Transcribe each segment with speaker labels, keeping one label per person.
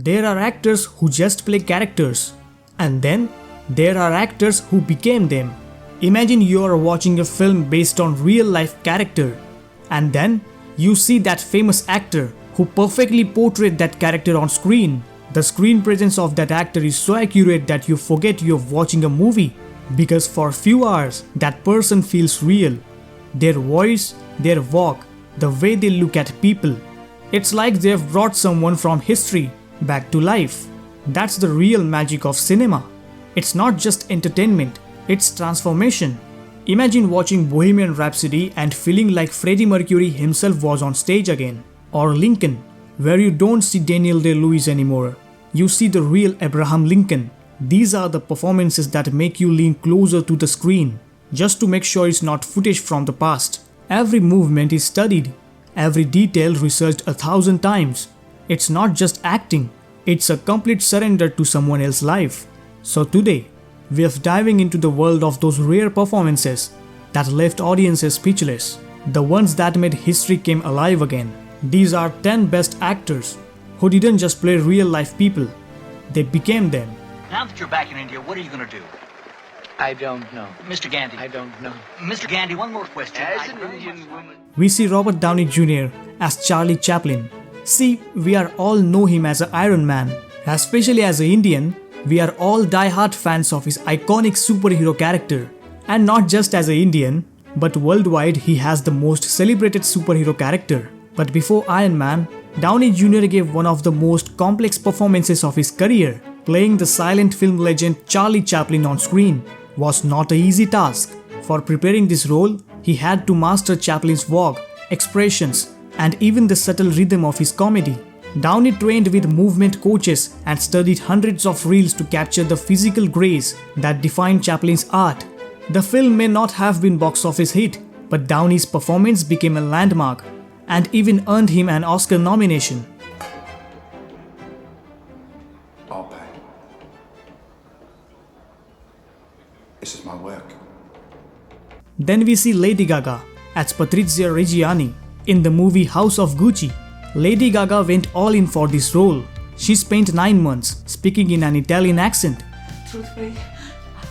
Speaker 1: There are actors who just play characters. And then, there are actors who became them. Imagine you are watching a film based on real-life character. And then, you see that famous actor who perfectly portrayed that character on screen. The screen presence of that actor is so accurate that you forget you're watching a movie. Because for a few hours, that person feels real. Their voice, their walk, the way they look at people. It's like they've brought someone from history back to life. That's the real magic of cinema. It's not just entertainment, it's transformation. Imagine watching Bohemian Rhapsody and feeling like Freddie Mercury himself was on stage again. Or Lincoln, where you don't see Daniel Day-Lewis anymore. You see the real Abraham Lincoln. These are the performances that make you lean closer to the screen, just to make sure it's not footage from the past. Every movement is studied, every detail researched 1,000 times. It's not just acting, it's a complete surrender to someone else's life. So today, we are diving into the world of those rare performances that left audiences speechless, the ones that made history come alive again. These are 10 best actors who didn't just play real-life people, they became them.
Speaker 2: Now that you're back in India, what are you going to do?
Speaker 3: I don't know.
Speaker 2: Mr. Gandhi.
Speaker 3: I don't know.
Speaker 2: Mr. Gandhi, one more question.
Speaker 3: As an Indian woman.
Speaker 1: We see Robert Downey Jr. as Charlie Chaplin. See, we are all know him as an Iron Man. Especially as an Indian, we are all die-hard fans of his iconic superhero character. And not just as an Indian, but worldwide he has the most celebrated superhero character. But before Iron Man, Downey Jr. gave one of the most complex performances of his career. Playing the silent film legend Charlie Chaplin on screen was not an easy task. For preparing this role, he had to master Chaplin's walk, expressions, and even the subtle rhythm of his comedy. Downey trained with movement coaches and studied hundreds of reels to capture the physical grace that defined Chaplin's art. The film may not have been box office hit, but Downey's performance became a landmark and even earned him an Oscar nomination.
Speaker 4: I'll pay. This is my work.
Speaker 1: Then we see Lady Gaga as Patrizia Reggiani in the movie House of Gucci. Lady Gaga went all in for this role. She spent 9 months speaking in an Italian accent.
Speaker 5: Truthfully,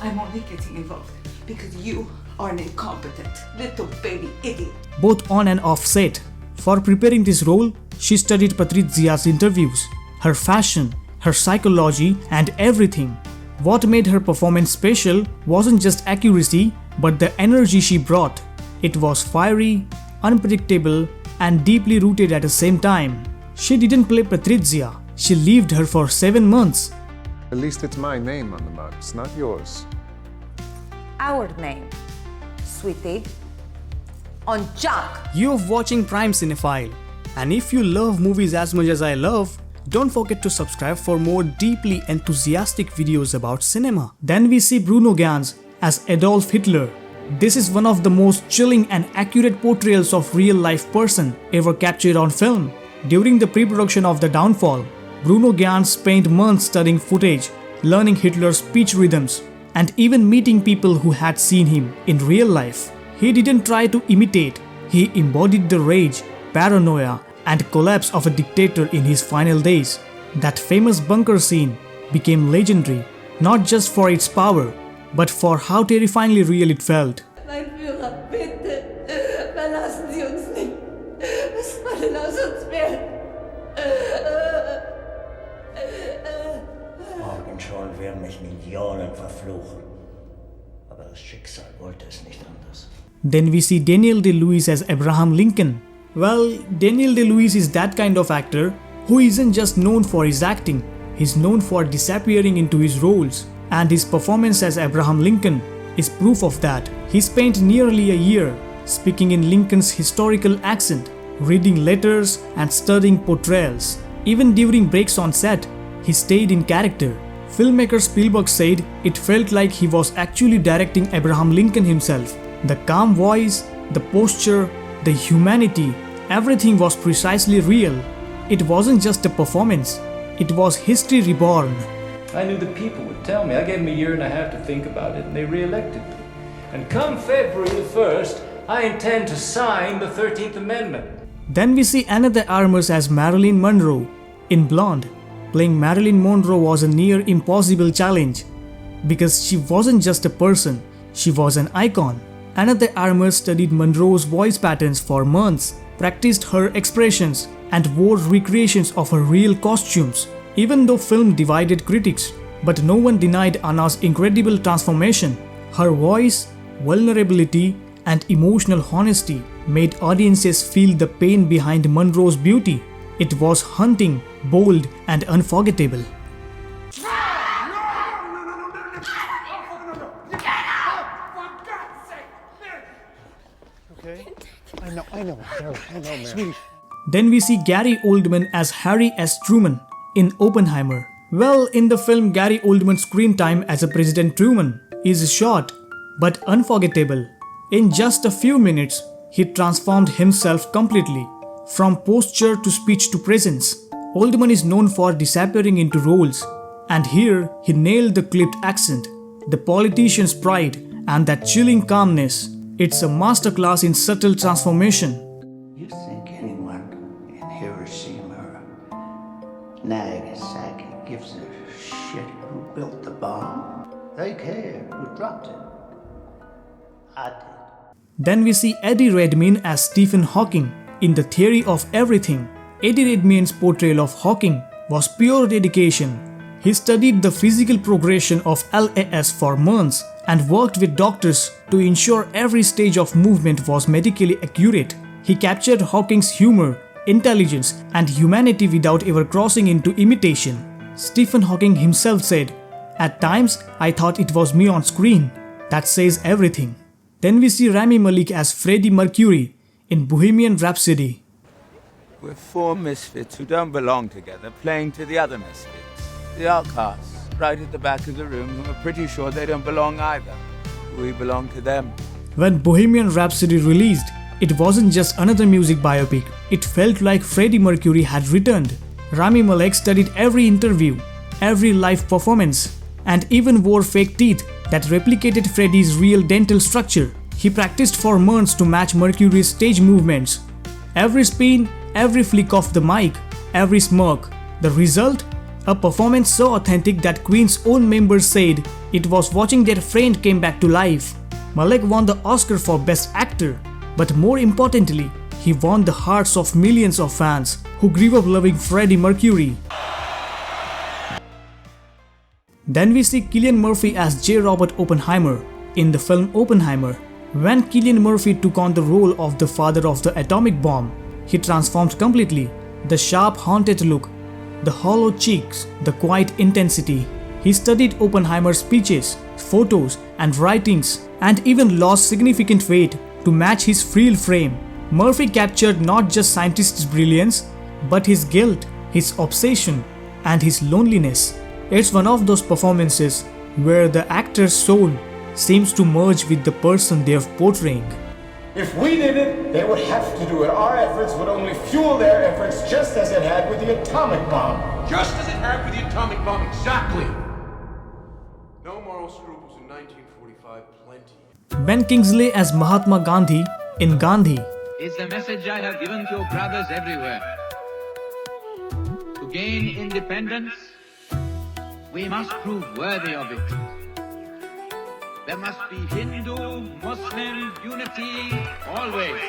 Speaker 5: I'm only getting involved because you are an incompetent little baby idiot.
Speaker 1: Both on and off set. For preparing this role, she studied Patrizia's interviews, her fashion, her psychology, and everything. What made her performance special wasn't just accuracy, but the energy she brought. It was fiery, unpredictable, and deeply rooted at the same time. She didn't play Patrizia, she lived her for 7 months.
Speaker 6: At least it's my name on the mugs, not yours.
Speaker 7: Our name, sweetie, on Jack.
Speaker 1: You're watching Prime Cinephile, and if you love movies as much as I love, don't forget to subscribe for more deeply enthusiastic videos about cinema. Then we see Bruno Ganz as Adolf Hitler. This is one of the most chilling and accurate portrayals of real-life person ever captured on film. During the pre-production of The Downfall, Bruno Ganz spent months studying footage, learning Hitler's speech rhythms, and even meeting people who had seen him in real life. He didn't try to imitate, he embodied the rage, paranoia, and collapse of a dictator in his final days. That famous bunker scene became legendary, not just for its power, but for how terrifyingly real it felt.
Speaker 5: Mein Führer, bitte, verlassen Sie uns nicht. Was wollen aus uns werden?
Speaker 8: Morgen schon werden mich Millionen verfluchen. Aber das Schicksal wollte es nicht anders.
Speaker 1: Then we see Daniel Day-Lewis as Abraham Lincoln. Well, Daniel Day-Lewis is that kind of actor who isn't just known for his acting, he's known for disappearing into his roles. And his performance as Abraham Lincoln is proof of that. He spent nearly a year speaking in Lincoln's historical accent, reading letters and studying portrayals. Even during breaks on set, he stayed in character. Filmmaker Spielberg said it felt like he was actually directing Abraham Lincoln himself. The calm voice, the posture, the humanity, everything was precisely real. It wasn't just a performance, it was history reborn.
Speaker 9: I knew the people would tell me. I gave them a year and a half to think about it, and they re-elected me. And come February the 1st, I intend to sign the 13th Amendment.
Speaker 1: Then we see Ana de Armas as Marilyn Monroe in Blonde. Playing Marilyn Monroe was a near impossible challenge because she wasn't just a person, she was an icon. Ana de Armas studied Monroe's voice patterns for months, practiced her expressions, and wore recreations of her real costumes. Even though film divided critics, but no one denied Ana's incredible transformation. Her voice, vulnerability, and emotional honesty made audiences feel the pain behind Monroe's beauty. It was haunting, bold, and unforgettable.
Speaker 6: I know, man.
Speaker 1: Then we see Gary Oldman as Harry S. Truman in Oppenheimer. Well, in the film, Gary Oldman's screen time as a President Truman is short but unforgettable. In just a few minutes, he transformed himself completely, from posture to speech to presence. Oldman is known for disappearing into roles, and here he nailed the clipped accent, the politician's pride, and that chilling calmness. It's a masterclass in subtle transformation.
Speaker 8: You think anyone in Hiroshima or Nagasaki gives a shit who built the bomb? They care who dropped it. I did.
Speaker 1: Then we see Eddie Redmayne as Stephen Hawking in The Theory of Everything. Eddie Redmayne's portrayal of Hawking was pure dedication. He studied the physical progression of LAS for months and worked with doctors to ensure every stage of movement was medically accurate. He captured Hawking's humor, intelligence, and humanity without ever crossing into imitation. Stephen Hawking himself said, "At times, I thought it was me on screen." That says everything. Then we see Rami Malek as Freddie Mercury in Bohemian Rhapsody.
Speaker 10: We're four misfits who don't belong together, playing to the other misfits. The outcasts, right at the back of the room, who are pretty sure they don't belong either. We belong to them.
Speaker 1: When Bohemian Rhapsody released, it wasn't just another music biopic. It felt like Freddie Mercury had returned. Rami Malek studied every interview, every live performance, and even wore fake teeth that replicated Freddie's real dental structure. He practiced for months to match Mercury's stage movements. Every spin, every flick of the mic, every smirk. The result? A performance so authentic that Queen's own members said it was watching their friend came back to life. Malek won the Oscar for Best Actor, but more importantly, he won the hearts of millions of fans who grew up loving Freddie Mercury. Then we see Cillian Murphy as J. Robert Oppenheimer in the film Oppenheimer. When Cillian Murphy took on the role of the father of the atomic bomb, he transformed completely. The sharp, haunted look, the hollow cheeks, the quiet intensity. He studied Oppenheimer's speeches, photos, and writings, and even lost significant weight to match his frail frame. Murphy captured not just scientist's brilliance, but his guilt, his obsession, and his loneliness. It's one of those performances where the actor's soul seems to merge with the person they are portraying.
Speaker 11: If we did it, they would have to do it. Our efforts would only fuel their efforts, just as it had with the atomic bomb.
Speaker 12: Just as it had with the atomic bomb, exactly. No moral scruples in 1945, plenty.
Speaker 1: Ben Kingsley as Mahatma Gandhi in Gandhi.
Speaker 3: It's the message I have given to your brothers everywhere. To gain independence, we must prove worthy of it. There must be Hindu, Muslim unity, always.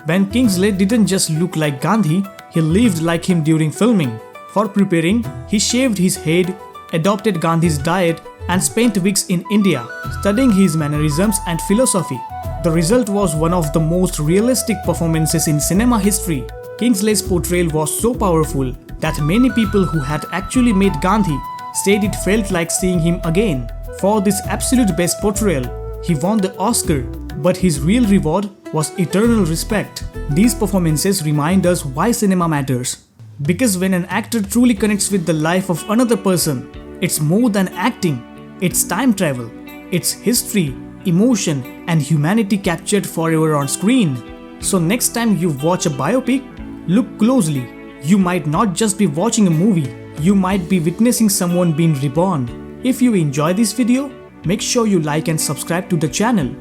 Speaker 1: Ben Kingsley didn't just look like Gandhi, he lived like him during filming. For preparing, he shaved his head, adopted Gandhi's diet, and spent weeks in India, studying his mannerisms and philosophy. The result was one of the most realistic performances in cinema history. Kingsley's portrayal was so powerful that many people who had actually met Gandhi said it felt like seeing him again. For this absolute best portrayal, he won the Oscar, but his real reward was eternal respect. These performances remind us why cinema matters. Because when an actor truly connects with the life of another person, it's more than acting, it's time travel, it's history, emotion, and humanity captured forever on screen. So next time you watch a biopic, look closely. You might not just be watching a movie, you might be witnessing someone being reborn. If you enjoy this video, make sure you like and subscribe to the channel.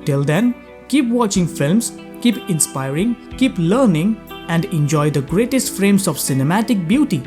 Speaker 1: Till then, keep watching films, keep inspiring, keep learning, and enjoy the greatest frames of cinematic beauty.